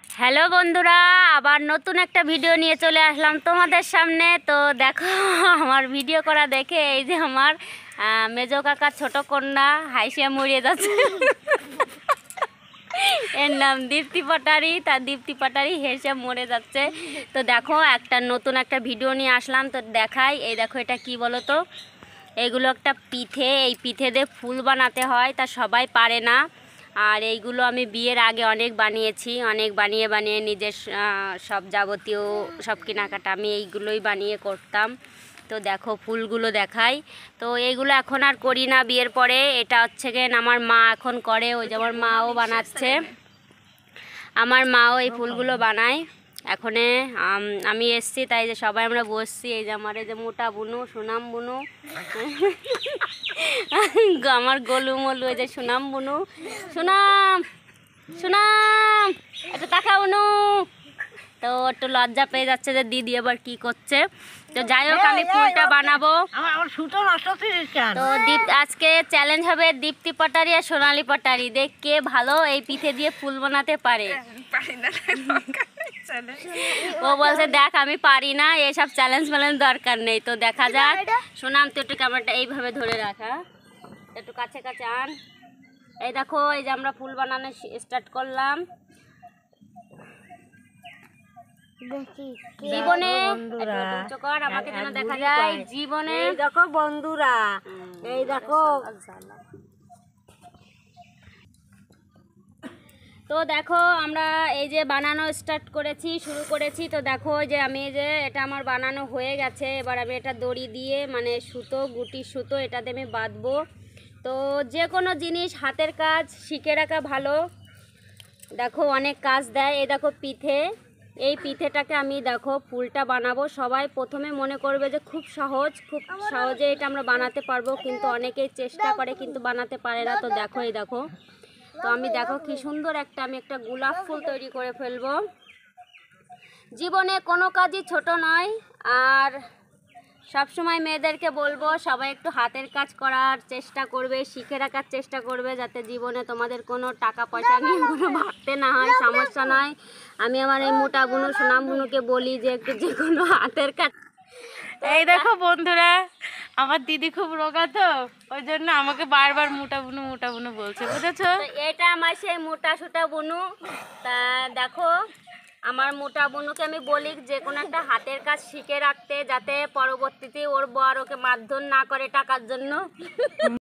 Hello বন্ধুরা, আবার নতুন একটা ভিডিও নিয়ে চলে আসলাম তোমাদের সামনে। তো দেখো আমার ভিডিও করা দেখে এই যে আমার মেজো কাকা ছোট কন্যা হাইসিয়া মরিয়ে যাচ্ছে। এর নাম দীপ্তি পাটারি, তার দীপ্তি পাটারি হেসে মরে যাচ্ছে। তো দেখো নতুন একটা ভিডিও নিয়ে আসলাম, তো দেখাই। এই দেখো এটা কি বলো তো, এইগুলো একটা পিঠে। এই পিঠে দিয়ে ফুল বানাতে হয়, তা সবাই পারে না। আর এইগুলো আমি বিয়ের আগে অনেক বানিয়েছি, অনেক বানিয়ে বানিয়ে নিজের সব যাবতীয় সব কেনাকাটা আমি এইগুলোই বানিয়ে করতাম। তো দেখো ফুলগুলো দেখাই। তো এইগুলো এখন আর করি না বিয়ের পরে। এটা হচ্ছে গিয়ে আমার মা এখন করে, ওই যে আমার মাও বানাচ্ছে, আমার মাও এই ফুলগুলো বানায়। এখন আমি এসছি, তাই যে সবাই আমরা বসছি। এই যে আমার এই যে মোটা বুনু, সুনাম বুনু, আমার গোলু মলু, এই যে সুনাম বুনু, সুনাম সুনাম একটু তাকা বুনু। তো একটু লজ্জা পেয়ে যাচ্ছে যে দিদি আবার কি করছে। তো যাই হোক, আমি ফুলটা বানাবো। তো আজকে চ্যালেঞ্জ হবে দীপ্তি পাটারি আর সোনালি পাটারি, দেখ কে ভালো এই পিঠে দিয়ে ফুল বানাতে পারে। ও বলছে দেখ আমি পারি না, এইসব চ্যালেঞ্জ ফ্যালেঞ্জ দরকার নেই। তো দেখা যাক। সোনাম তো একটু ক্যামেরাটা এইভাবে ধরে রাখা, একটু কাছে কাছে আন। এই দেখো, এই যে আমরা ফুল বানানো স্টার্ট করলাম। জীবনে আমাকে যেন দেখা যায়, জীবনে দেখো বন্ধুরা, এই দেখো। তো দেখো আমরা এই যে বানানো স্টার্ট করেছি, শুরু করেছি। তো দেখো যে আমি যে এটা আমার বানানো হয়ে গেছে। এবার আমি এটা দড়ি দিয়ে, মানে সুতো, গুটির সুতো, এটাতে আমি বাঁধবো। তো যে কোনো জিনিস হাতের কাজ শিখে রাখা ভালো। দেখো অনেক কাজ দেয়। এই দেখো পিঠে, এই পিঠেটাকে আমি দেখো ফুলটা বানাবো। সবাই প্রথমে মনে করবে যে খুব সহজ, খুব সহজে এটা আমরা বানাতে পারবো, কিন্তু অনেকেই চেষ্টা করে কিন্তু বানাতে পারে না। তো দেখো এই দেখো, তো আমি দেখো কি সুন্দর আমি একটা গোলাপ ফুল তৈরি করে ফেলবো। জীবনে কোনো কাজই ছোট নয়। আর সবসময় মেয়েদেরকে বলবো সবাই একটু হাতের কাজ করার চেষ্টা করবে, শিখে রাখার চেষ্টা করবে, যাতে জীবনে তোমাদের কোনো টাকা পয়সা নিয়ে কোনো ভাবতে না হয়, সমস্যা নয়। আমি আমার এই মোটা বুনু, সোনাম বুনুকে বলি যে একটু যে কোনো হাতের কাজ। এই দেখো বন্ধুরা, আমার দিদি খুব রোগা, তো ওই জন্য আমাকে বারবার মোটা বুনু বলছে, বুঝেছো? এটা আমার সেই মোটা সোটা বুনু। তা দেখো আমার মোটা বুনুকে আমি বলি যে কোনো একটা হাতের কাজ শিখে রাখতে, যাতে পরবর্তীতে ওর বর ওকে মারধর না করে টাকার জন্য।